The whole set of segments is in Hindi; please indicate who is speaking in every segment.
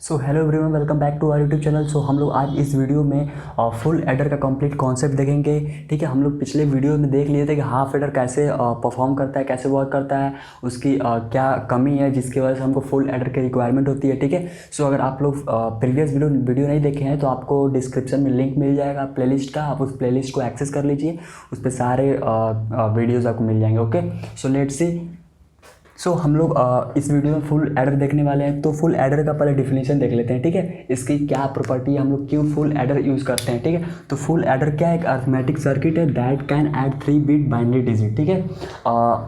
Speaker 1: So hello everyone, welcome back to our YouTube channel. So हम लोग आज इस वीडियो में फुल एडर का कंप्लीट कॉन्सेप्ट देखेंगे। ठीक है, हम लोग पिछले वीडियो में देख लिए थे कि हाफ एडर कैसे परफॉर्म करता है, कैसे वर्क करता है, उसकी क्या कमी है जिसकी वजह से हमको फुल एडर की रिक्वायरमेंट होती है। ठीक है, सो अगर आप लोग प्रीवियस वीडियो नहीं देखे हैं तो आपको डिस्क्रिप्शन में लिंक मिल जाएगा प्लेलिस्ट का, आप उस प्लेलिस्ट को एक्सेस कर लीजिए, उस पर सारे वीडियोज़ आपको मिल जाएंगे। Okay, so let's see. सो हम लोग इस वीडियो में फुल एडर देखने वाले हैं। तो फुल एडर का पहले डिफिनेशन देख लेते हैं। ठीक है, इसकी क्या प्रॉपर्टी है, हम लोग क्यों फुल एडर यूज़ करते हैं। ठीक है, तो फुल एडर क्या है, एक अरिथमेटिक सर्किट है that can add 3 bit binary digit. ठीक है,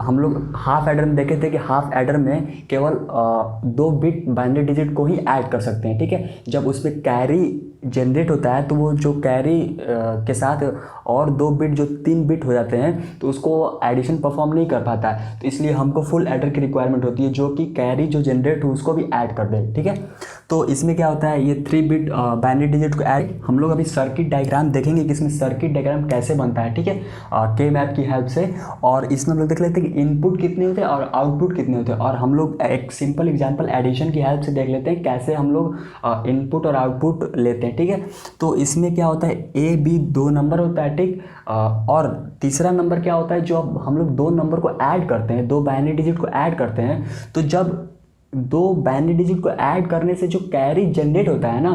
Speaker 1: हम लोग हाफ एडर में देखे थे कि हाफ एडर में केवल 2 बिट बाइनरी डिजिट को ही ऐड कर सकते हैं। ठीक है, जब उसमें कैरी जनरेट होता है तो वो जो कैरी के साथ और 2 बिट जो 3 बिट हो जाते हैं तो उसको एडिशन परफॉर्म नहीं कर पाता है। तो इसलिए हमको फुल एडर की रिक्वायरमेंट होती है जो कि कैरी जो जनरेट हो उसको भी ऐड कर दे। ठीक है, तो इसमें क्या होता है, ये 3 बिट बाइनरी डिजिट को ऐड हम लोग अभी सर्किट डायग्राम देखेंगे कि इसमें सर्किट डायग्राम कैसे बनता है। ठीक है, के मैप की हेल्प से। और इसमें हम लोग देख लेते हैं कि इनपुट कितने होते हैं और आउटपुट कितने होते हैं। और हम लोग एक सिंपल एग्जाम्पल एडिशन की हेल्प से देख लेते हैं कैसे हम लोग इनपुट और आउटपुट लेते हैं। ठीक है, तो इसमें क्या होता है, ए बी 2 नंबर होता है। ठीक, और तीसरा नंबर क्या होता है, जो अब हम लोग 2 नंबर को ऐड करते हैं, 2 बाइनरी डिजिट को ऐड करते हैं, तो जब 2 बाइनरी डिजिट को ऐड करने से जो कैरी जनरेट होता है ना,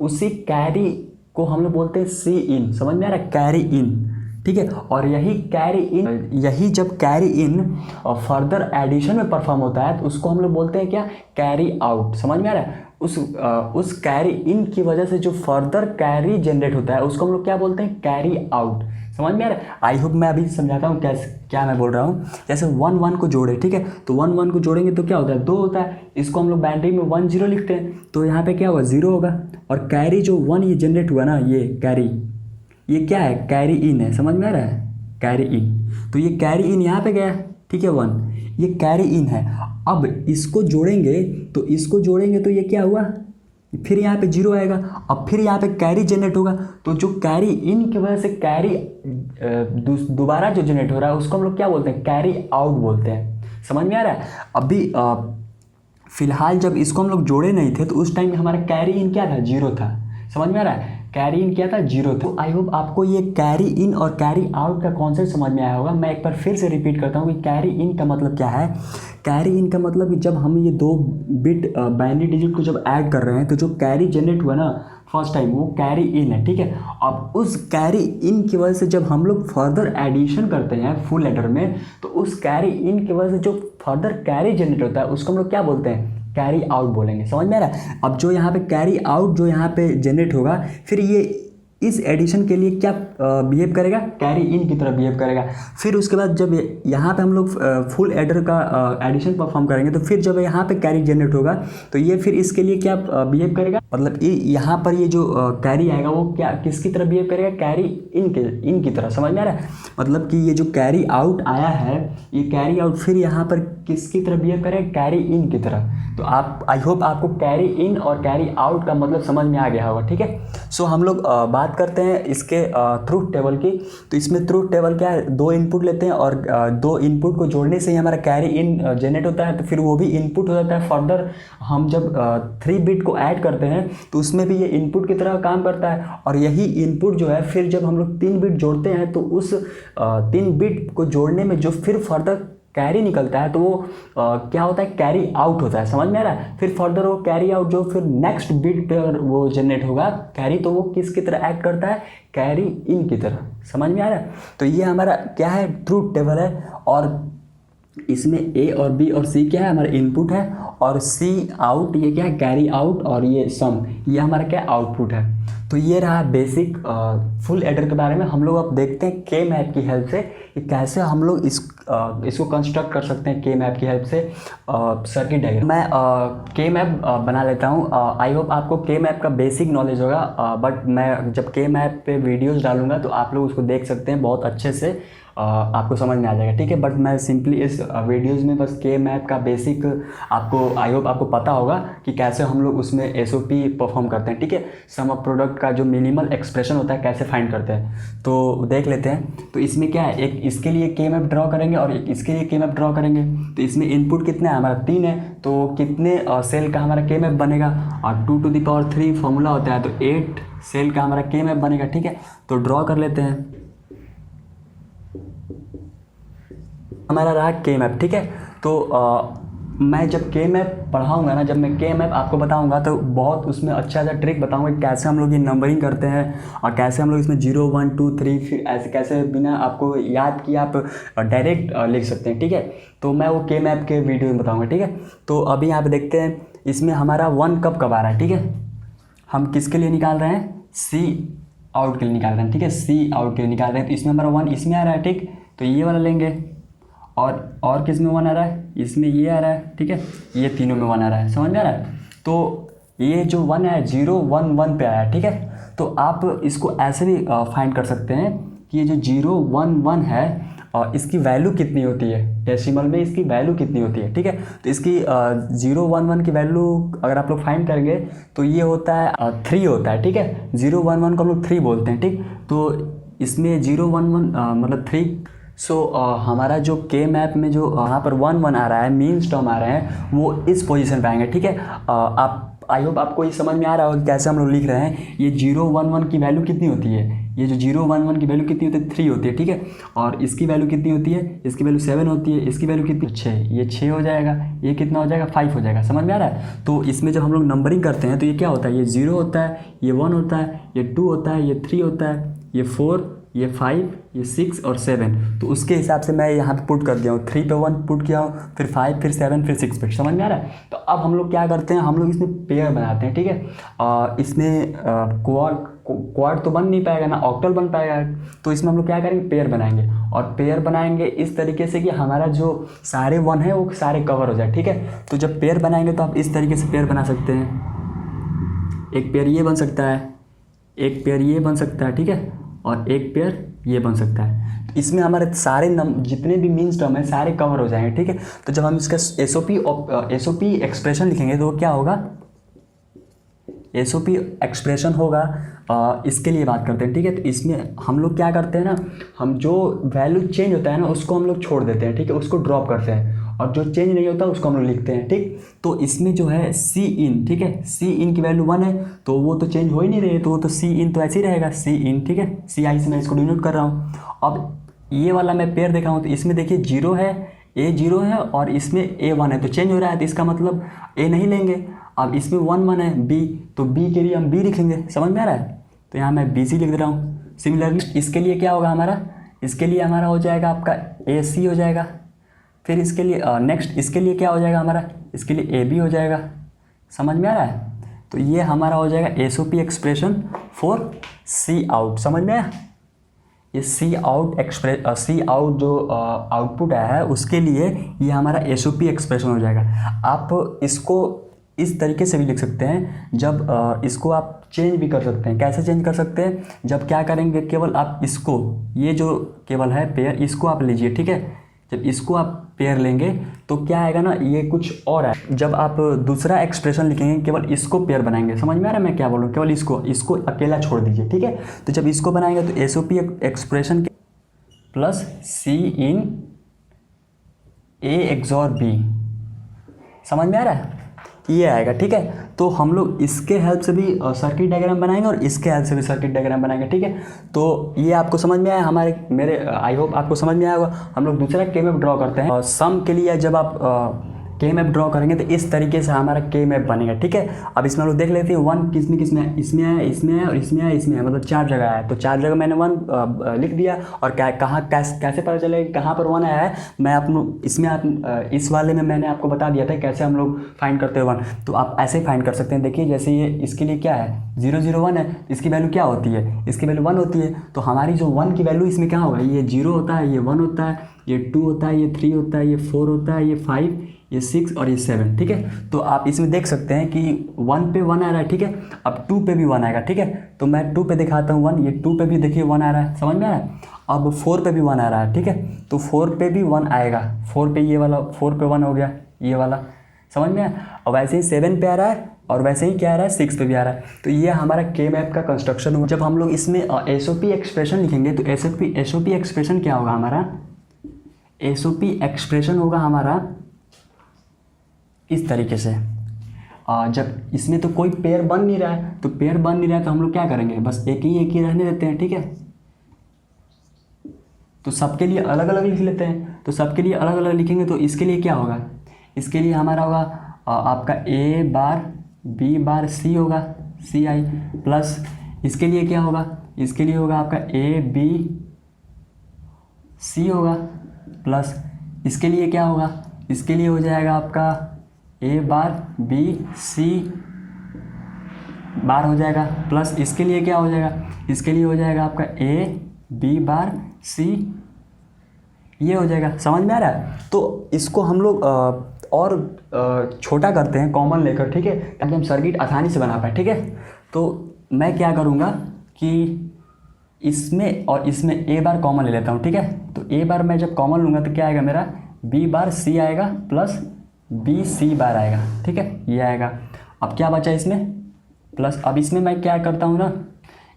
Speaker 1: उसी कैरी को हम लोग बोलते हैं सी इन। समझ में आ रहा है, कैरी इन। ठीक है, और यही जब कैरी इन और फर्दर एडिशन में परफॉर्म होता है तो उसको हम लोग बोलते हैं क्या, कैरी आउट। समझ में आ रहा है, उस कैरी इन की वजह से जो फर्दर कैरी जनरेट होता है उसको हम लोग क्या बोलते हैं, कैरी आउट। समझ में आ रहा है। आई होप मैं अभी समझाता हूँ क्या मैं बोल रहा हूँ। जैसे 1 1 को जोड़े, ठीक है, तो 1 1 को जोड़ेंगे तो क्या होता है, 2 होता है। इसको हम लोग बाइनरी में 1 0 लिखते हैं, तो यहाँ पे क्या होगा, 0 होगा। और कैरी जो 1 ये जनरेट हुआ ना, ये कैरी, ये क्या है, कैरी इन है। समझ में आ रहा है, कैरी इन। तो ये कैरी इन यहाँ पे गया, ठीक है, 1, ये कैरी इन है। अब इसको जोड़ेंगे तो ये क्या हुआ, फिर यहाँ पे 0 आएगा। अब फिर यहाँ पे कैरी जनरेट होगा, तो जो कैरी इन की वजह से कैरी दोबारा जो जनरेट हो रहा है उसको हम लोग क्या बोलते हैं, कैरी आउट बोलते हैं। समझ में आ रहा है। अभी फिलहाल जब इसको हम लोग जोड़े नहीं थे तो उस टाइम में हमारा कैरी इन क्या था, 0 था। समझ में आ रहा है, कैरी इन क्या था, 0 था। आई होप आपको ये कैरी इन और कैरी आउट का कॉन्सेप्ट समझ में आया होगा। मैं एक बार फिर से रिपीट करता हूँ कि कैरी इन का मतलब क्या है। कैरी इन का मतलब कि जब हम ये 2 बिट बाइनरी डिजिट को जब ऐड कर रहे हैं तो जो कैरी जनरेट हुआ ना फर्स्ट टाइम, वो कैरी इन है। ठीक है, अब उस कैरी इन की वजह से जब हम लोग फर्दर एडिशन करते हैं फुल एडर में, तो उस कैरी इन की वजह से जो फर्दर कैरी जनरेट होता है उसको हम लोग क्या बोलते हैं, कैरी आउट बोलेंगे। समझ में आ रहा है। अब जो यहाँ पे कैरी आउट जो यहाँ पे जनरेट होगा, फिर ये इस एडिशन के लिए क्या बिहेव करेगा, कैरी इन की तरह बिहेव करेगा। फिर उसके बाद जब यहाँ पे हम लोग फुल एडर का एडिशन परफॉर्म करेंगे तो फिर जब यहाँ पे कैरी जनरेट होगा तो ये फिर इसके लिए क्या बिहेव करेगा, मतलब यहाँ पर ये जो कैरी आएगा वो क्या किसकी तरह बिहेव करेगा, कैरी इन की तरह। समझ में आ रहा है, मतलब कि ये जो कैरी आउट आया है, ये कैरी आउट फिर यहाँ पर किसकी तरह बिहेव करेगा, कैरी इन की तरह। तो आप, आई होप आपको कैरी इन और कैरी आउट का मतलब समझ में आ गया होगा। ठीक है, सो हम लोग बात करते हैं इसके ट्रूथ टेबल की। तो इसमें ट्रूथ टेबल क्या है, 2 इनपुट लेते हैं और 2 इनपुट को जोड़ने से ही हमारा कैरी इन जनरेट होता है, तो फिर वो भी इनपुट हो जाता है। फर्दर हम जब 3 बिट को ऐड करते हैं तो उसमें भी ये इनपुट की तरह काम करता है। और यही इनपुट जो है फिर जब हम लोग 3 बिट जोड़ते हैं तो उस 3 बिट को जोड़ने में जो फिर फर्दर कैरी निकलता है तो वो क्या होता है, कैरी आउट होता है। समझ में आ रहा है। फिर फर्दर वो कैरी आउट जो फिर नेक्स्ट बिट पर वो जनरेट होगा कैरी, तो वो किसकी तरह एक्ट करता है, कैरी इन की तरह। समझ में आ रहा है। तो ये हमारा क्या है, ट्रूथ टेबल है। और इसमें ए और बी और सी क्या है, हमारा इनपुट है, और सी आउट ये क्या है, कैरी आउट, और ये सम ये हमारा क्या आउटपुट है। तो ये रहा बेसिक फुल एडर के बारे में। हम लोग अब देखते हैं के मैप की हेल्प से कि कैसे हम लोग इसको कंस्ट्रक्ट कर सकते हैं के मैप की हेल्प से सर्किट डायग्राम। मैं के मैप बना लेता हूँ। आई होप आपको के मैप का बेसिक नॉलेज होगा, बट मैं जब के मैप पे वीडियोस डालूंगा तो आप लोग उसको देख सकते हैं बहुत अच्छे से। आपको समझ में आ जाएगा, ठीक है। बट मैं सिंपली इस वीडियोज़ में बस के मैप का बेसिक आपको आई होप आपको पता होगा कि कैसे हम लोग उसमें SOP परफॉर्म करते हैं, ठीक है। सम ऑफ प्रोडक्ट का जो मिनिमल एक्सप्रेशन होता है कैसे फाइंड करते हैं तो देख लेते हैं। तो इसमें क्या है, एक इसके लिए के मैप ड्रॉ करेंगे और एक इसके लिए के मैप ड्रॉ करेंगे। तो इसमें इनपुट कितना है हमारा 3 है, तो कितने सेल का हमारा के मैप बनेगा, और 2 to the power 3 फॉर्मूला होता है, तो 8 सेल का हमारा के मैप बनेगा, ठीक है। तो ड्रॉ कर लेते हैं। हमारा रहा के मैप, ठीक है। तो मैं जब के मैप पढ़ाऊँगा ना, जब मैं के मैप आपको बताऊँगा तो बहुत उसमें अच्छा ट्रिक बताऊँगा कैसे हम लोग ये नंबरिंग करते हैं और कैसे हम लोग इसमें 0 1 2 3 फिर ऐसे कैसे बिना आपको याद किए आप डायरेक्ट लिख सकते हैं, ठीक है। तो मैं वो के मैप के वीडियो में बताऊँगा, ठीक है। तो अभी यहाँ पे देखते हैं इसमें हमारा 1 कब आ रहा है, ठीक है। हम किसके लिए निकाल रहे हैं, सी आउट के लिए निकाल रहे हैं, ठीक है। सी आउट के लिए निकाल रहे हैं, तो इसमें हमारा 1 इसमें आ रहा है, ठीक। तो ये वाला लेंगे और किस में 1 आ रहा है, इसमें ये आ रहा है, ठीक है। ये तीनों में 1 आ रहा है, समझ में आ रहा है। तो ये जो 1 है 0 1 1 पे आया है, ठीक है। तो आप इसको ऐसे भी फाइंड कर सकते हैं कि ये जो 0 1 1 है इसकी वैल्यू कितनी होती है, डेसिमल में इसकी वैल्यू कितनी होती है, ठीक है। तो इसकी 0 1 1 की वैल्यू अगर आप लोग फाइंड करेंगे तो ये होता है 3 होता है, ठीक है। 0 1 1 को हम लोग 3 बोलते हैं, ठीक। तो इसमें 0 1 1 मतलब 3। सो हमारा जो के मैप में जो यहाँ पर 1 1 आ रहा है, मीन्स टर्म आ रहे हैं, वो इस पोजीशन पे आएंगे, ठीक है। आप आई होप आपको ये समझ में आ रहा होगा कि कैसे हम लोग लिख रहे हैं। ये 0 1 1 की वैल्यू कितनी होती है, ये जो 0 1 1 की वैल्यू कितनी होती है 3 होती है, ठीक है। और इसकी वैल्यू कितनी होती है, इसकी वैल्यू 7 होती है, इसकी वैल्यू कितनी 6, ये 6 हो जाएगा, ये कितना हो जाएगा 5 हो जाएगा, समझ में आ रहा है। तो इसमें जब हम लोग नंबरिंग करते हैं तो ये क्या होता है, ये 0 होता है, ये 1 होता है, ये 2 होता है, ये 3 होता है, ये 4, ये 5, ये 6 और 7। तो उसके हिसाब से मैं यहाँ पे पुट कर दिया हूँ, 3 पे 1 पुट किया हूँ, फिर 5 फिर 7 फिर 6 पे, समझ में आ रहा है। तो अब हम लोग क्या करते हैं, हम लोग इसमें पेयर बनाते हैं, ठीक है। इसमें क्वाड तो बन नहीं पाएगा ना ऑक्टल बन पाएगा, तो इसमें हम लोग क्या करेंगे, पेयर बनाएंगे। और पेयर बनाएंगे इस तरीके से कि हमारा जो सारे 1 है वो सारे कवर हो जाए, ठीक है। तो जब पेयर बनाएंगे तो आप इस तरीके से पेयर बना सकते हैं। एक पेयर ये बन सकता है, एक पेयर ये बन सकता है, ठीक है, और एक पेयर ये बन सकता है। तो इसमें हमारे सारे जितने भी मीन्स टर्म है सारे कवर हो जाएंगे, ठीक है। तो जब हम इसका SOP एक्सप्रेशन लिखेंगे तो क्या होगा, SOP एक्सप्रेशन होगा, इसके लिए बात करते हैं, ठीक है। तो इसमें हम लोग क्या करते हैं ना, हम जो वैल्यू चेंज होता है ना उसको हम लोग छोड़ देते हैं, ठीक है, उसको ड्रॉप करते हैं, और जो चेंज नहीं होता उसको हम लोग लिखते हैं, ठीक। तो इसमें जो है सी इन, ठीक है, सी इन की वैल्यू 1 है तो वो तो चेंज हो ही नहीं रही है, तो वो तो सी इन तो ऐसे ही रहेगा, सी इन, ठीक है। CI से मैं इसको डिनोट कर रहा हूँ। अब ये वाला मैं पेयर देखा हूँ तो इसमें देखिए 0 है, A 0 है और इसमें A 1 है, तो चेंज हो रहा है, तो इसका मतलब A नहीं लेंगे। अब इसमें 1 1 है B, तो B के लिए हम B लिखेंगे, समझ में आ रहा है। तो यहाँ मैं BC लिख दे रहा हूँ। सिमिलरली इसके लिए क्या होगा हमारा, इसके लिए हमारा हो जाएगा आपका AC हो जाएगा। फिर इसके लिए नेक्स्ट इसके लिए क्या हो जाएगा हमारा, इसके लिए AB हो जाएगा, समझ में आ रहा है। तो ये हमारा हो जाएगा SOP expression for C out, समझ में आया। ये सी आउट जो आउटपुट आया है उसके लिए ये हमारा SOP एक्सप्रेशन हो जाएगा। आप इसको इस तरीके से भी लिख सकते हैं, जब इसको आप चेंज भी कर सकते हैं। कैसे चेंज कर सकते हैं, जब क्या करेंगे, केवल आप इसको, ये जो केवल है पेयर, इसको आप लीजिए, ठीक है। जब इसको आप पेयर लेंगे तो क्या आएगा ना, ये कुछ और है। जब आप दूसरा एक्सप्रेशन लिखेंगे केवल इसको पेयर बनाएंगे, समझ में आ रहा है मैं क्या बोल रहा हूँ, केवल इसको अकेला छोड़ दीजिए, ठीक है। तो जब इसको बनाएंगे तो SOP expression plus C in A XOR B, समझ में आ रहा है, ये आएगा, ठीक है। तो हम लोग इसके हेल्प से भी सर्किट डायग्राम बनाएंगे और इसके हेल्प से भी सर्किट डायग्राम बनाएंगे, ठीक है। तो ये आपको समझ में आया, मेरे आई होप आपको समझ में आया होगा। हम लोग दूसरा के मैप ड्रॉ करते हैं। सम के लिए जब आप के मैप ड्रॉ करेंगे तो इस तरीके से हमारा के मैप बनेगा, ठीक है। अब इसमें हम लोग देख लेते हैं 1 किस में है, इसमें है, इसमें है और इसमें है, इसमें है, मतलब 4 जगह है। तो 4 जगह मैंने 1 लिख दिया, और कैसे पता चलेगा कहाँ पर 1 आया है, मैं इस वाले में मैंने आपको बता दिया था कैसे हम लोग फाइंड करते हैं 1। तो आप ऐसे ही फाइंड कर सकते हैं। देखिए जैसे ये इसके लिए क्या है 0 0 1 है, इसकी वैल्यू क्या होती है, इसकी वैल्यू 1 होती है। तो हमारी जो 1 की वैल्यू इसमें क्या होगा, ये 0 होता है, ये 1 होता है, ये 2 होता है, ये 3 होता है, ये 4 होता है, ये 5, ये 6 और ये 7, ठीक है। तो आप इसमें देख सकते हैं कि 1 पे 1 आ रहा है, ठीक है। अब 2 पे भी 1 आएगा, ठीक है। तो मैं 2 पे दिखाता हूँ 1, ये 2 पे भी देखिए 1 आ रहा है, समझ में आ रहा है। अब 4 पे भी 1 आ रहा है, ठीक है। तो 4 पे भी 1 आएगा, 4 पे ये वाला 4 पे 1 हो गया, ये वाला, समझ में आया। और वैसे ही 7 पे आ रहा है, और वैसे ही क्या आ रहा है, 6 पे भी आ रहा है। तो ये हमारा के मैप का कंस्ट्रक्शन हुआ। जब हम लोग इसमें एसओपी एक्सप्रेशन लिखेंगे तो एसओपी एक्सप्रेशन क्या होगा हमारा, एसओपी एक्सप्रेशन होगा हमारा इस तरीके से। जब इसमें तो कोई पेयर बन नहीं रहा है, तो पेयर बन नहीं रहा है तो हम लोग क्या करेंगे, बस एक ही रहने देते हैं, ठीक है। तो सबके लिए अलग अलग लिख लेते हैं। तो सबके लिए अलग अलग लिखेंगे तो इसके लिए क्या होगा, इसके लिए हमारा होगा आपका ए बार बी बार सी होगा, सी आई, प्लस इसके लिए क्या होगा, इसके लिए होगा आपका ए बी सी होगा, प्लस इसके लिए क्या होगा, इसके लिए हो जाएगा आपका ए बार बी सी बार हो जाएगा, प्लस इसके लिए क्या हो जाएगा, इसके लिए हो जाएगा आपका ए बी बार सी, ये हो जाएगा। समझ में आ रहा है। तो इसको हम लोग और छोटा करते हैं कॉमन लेकर, ठीक है, ताकि हम सर्किट आसानी से बना पाए, ठीक है। तो मैं क्या करूँगा कि इसमें और इसमें ए बार कॉमन ले लेता हूँ, ठीक है। तो ए बार मैं जब कॉमन लूँगा तो क्या आएगा मेरा, बी बार सी आएगा प्लस बी सी बार आएगा, ठीक है, ये आएगा। अब क्या बचा इसमें, प्लस अब इसमें मैं क्या करता हूँ ना,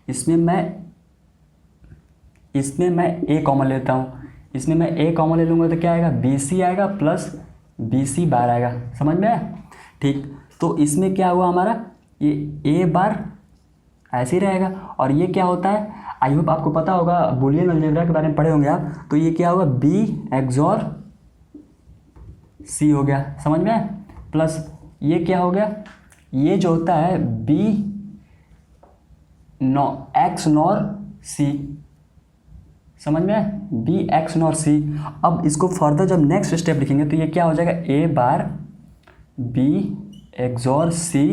Speaker 1: इसमें मैं ए कॉमन लेता हूँ। इसमें मैं ए कॉमन ले लूँगा तो क्या आएगा, बी सी आएगा प्लस बी सी बार आएगा, समझ में आया, ठीक। तो इसमें क्या हुआ हमारा, ये ए बार ऐसे ही रहेगा, और ये क्या होता है, आई होप आपको पता होगा, बूलियन अलजेब्रा के बारे में पढ़े होंगे आप। तो ये क्या होगा, बी एक्सॉर सी हो गया, समझ में आया। प्लस ये क्या हो गया, ये जो होता है बी एक्स नॉर सी, समझ में आया, बी एक्स नॉर सी। अब इसको फर्दर जब नेक्स्ट स्टेप लिखेंगे तो ये क्या हो जाएगा, ए बार बी एक्सॉर सी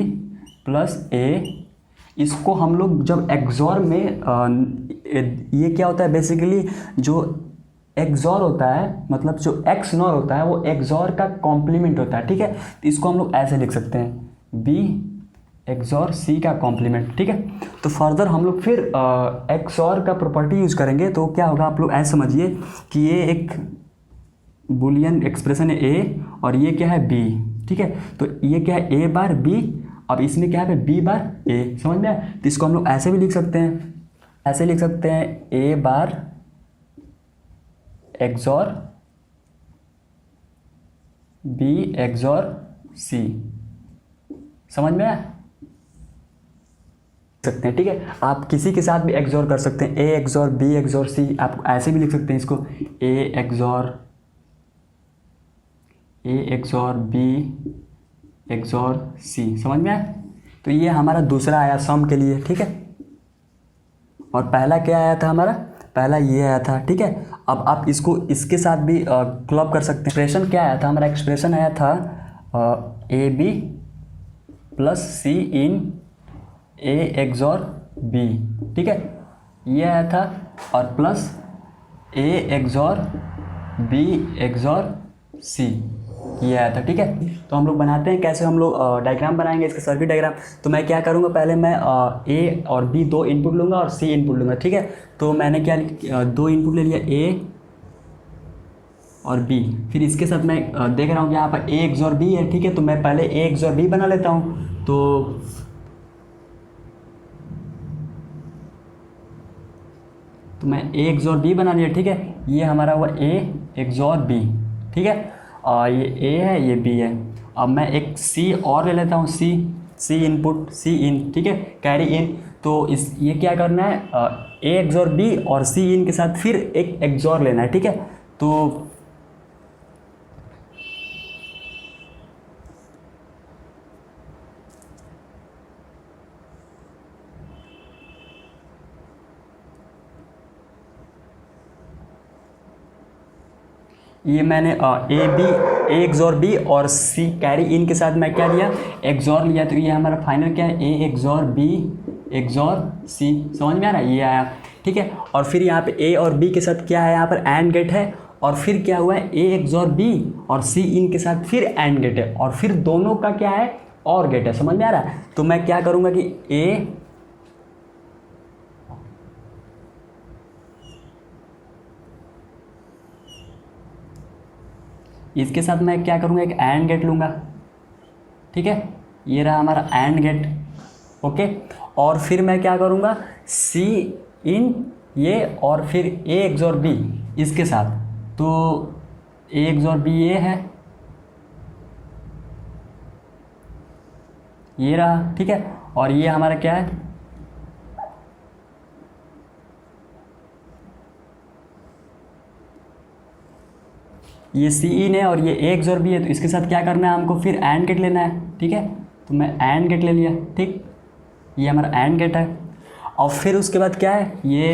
Speaker 1: प्लस ए। इसको हम लोग जब एक्सॉर में ये क्या होता है, बेसिकली जो एक्सॉर होता है, मतलब जो एक्स नॉर होता है वो एक्सॉर का कॉम्प्लीमेंट होता है, ठीक है। तो इसको हम लोग ऐसे लिख सकते हैं, बी एक्सॉर सी का कॉम्प्लीमेंट, ठीक है। तो फर्दर हम लोग फिर एक्सॉर का प्रॉपर्टी यूज़ करेंगे। तो क्या होगा, आप लोग ऐसे समझिए कि ये एक बुलियन एक्सप्रेशन है ए, और ये क्या है बी, ठीक है। तो ये क्या है, ए बार बी, अब इसमें क्या है, बी बार ए, समझ में आया। तो इसको हम लोग ऐसे भी लिख सकते हैं, ऐसे लिख सकते हैं, ए बार एक्सॉर बी एक्सॉर सी, समझ में आया सकते हैं, ठीक है। आप किसी के साथ भी एक्सॉर कर सकते हैं, ए एक्सॉर बी एक्सॉर सी, आप ऐसे भी लिख सकते हैं इसको, ए एक्सॉर बी एक्सॉर सी, समझ में आया। तो ये हमारा दूसरा आया सम के लिए, ठीक है। और पहला क्या आया था हमारा, पहला ये आया था, ठीक है। अब आप इसको इसके साथ भी क्लब कर सकते हैं। एक्सप्रेशन क्या आया था हमारा, एक्सप्रेशन आया था A B plus C in A XOR B, ठीक है, ये आया था। और plus A XOR B XOR C, ये आया था, ठीक है। तो हम लोग बनाते हैं कैसे, हम लोग डायग्राम बनाएंगे इसका, सर्किट डायग्राम। तो मैं क्या करूँगा, पहले मैं ए और बी दो इनपुट लूँगा और सी इनपुट लूँगा, ठीक है। तो मैंने क्या दो इनपुट ले लिया, ए और बी। फिर इसके साथ मैं देख रहा हूँ कि यहाँ पर ए एक्सॉर बी है, ठीक है। तो मैं पहले ए एक्सॉर बी बना लेता हूँ। तो मैं ए एक्सॉर बी बना लिया, ठीक है। ये हमारा हुआ ए एक्सॉर बी, ठीक है। ये ए है, ये बी है। अब मैं एक सी और ले लेता हूँ, सी इनपुट, सी इन, ठीक है, कैरी इन। तो ये क्या करना है, ए एक्सॉर बी और सी इन के साथ फिर एक एक्सॉर लेना है, ठीक है। तो ये मैंने ए एक्सॉर बी और सी कैरी इन के साथ मैं क्या लिया, एक्सॉर लिया। तो ये हमारा फाइनल क्या है, ए एक्सॉर बी एक्सॉर सी, समझ में आ रहा है, ये आया, ठीक है। और फिर यहाँ पे ए और बी के साथ क्या है, यहाँ पर एंड गेट है, और फिर क्या हुआ है ए एक्सॉर बी और सी इन के साथ फिर एंड गेट है और फिर दोनों का क्या है और गेट है। समझ में आ रहा है? तो मैं क्या करूँगा कि ए इसके साथ मैं क्या करूँगा एक एंड गेट लूँगा। ठीक है, ये रहा हमारा एंड गेट। ओके, और फिर मैं क्या करूँगा सी इन ये और फिर ए एक्सॉर बी इसके साथ, तो ए एक्सॉर बी ये है, ये रहा। ठीक है, और ये हमारा क्या है ये सी इन है और ये ए एक्सॉर बी है, तो इसके साथ क्या करना है हमको फिर एंड गेट लेना है। ठीक है, तो मैं एंड गेट ले लिया। ठीक, ये हमारा एंड गेट है। और फिर उसके बाद क्या है ये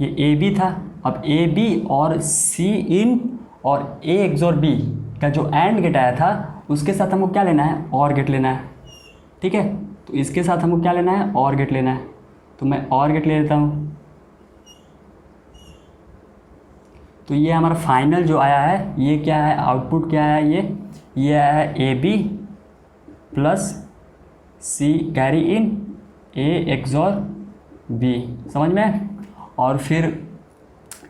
Speaker 1: ए बी था। अब ए बी और सी इन और ए एक्सॉर बी का जो एंड गेट आया था उसके साथ हमको क्या लेना है और गेट लेना है। ठीक है, तो इसके साथ हमको क्या लेना है और गेट लेना है, तो मैं और गेट ले लेता हूँ। तो ये हमारा फाइनल जो आया है ये क्या है आउटपुट क्या है ये आया है A B plus C carry in A XOR B. समझ में? और फिर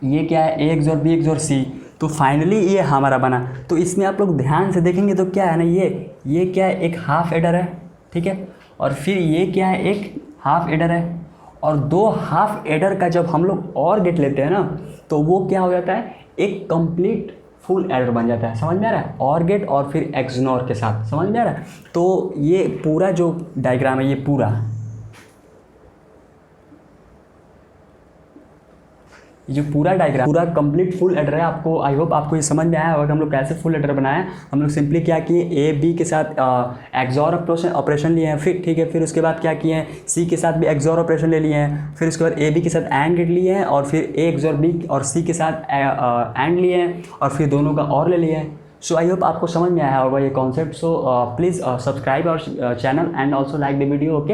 Speaker 1: ये क्या है A XOR B XOR C. तो फाइनली ये हमारा बना। तो इसमें आप लोग ध्यान से देखेंगे तो क्या है ना ये क्या है एक हाफ एडर है। ठीक है, और फिर ये क्या है एक हाफ एडर है। और दो हाफ एडर का जब हम लोग और गेट लेते हैं ना तो वो क्या हो जाता है एक कंप्लीट फुल एडर बन जाता है। समझ में आ रहा है? और गेट और फिर एक्सनोर के साथ। समझ में आ रहा है? तो ये पूरा जो डायग्राम है ये पूरा जो पूरा डायग्राम पूरा कंप्लीट फुल एडर है। आपको आई होप आपको ये समझ में आया होगा कि हम लोग कैसे फुल एडर बनाए। हम लोग सिंपली क्या किए ए बी के साथ एक्सॉर ऑपरेशन लिए हैं। फिर ठीक है, फिर उसके बाद क्या किए हैं सी के साथ भी एक्सॉर ऑपरेशन ले लिए हैं। फिर उसके बाद ए बी के साथ एंड गेट लिए हैं और फिर ए एक्सॉर बी और सी के साथ एंड लिए हैं और फिर दोनों का और ले लिए हैं। सो आई होप आपको समझ में आया होगा ये concept. So please subscribe our channel and also like the video. Okay.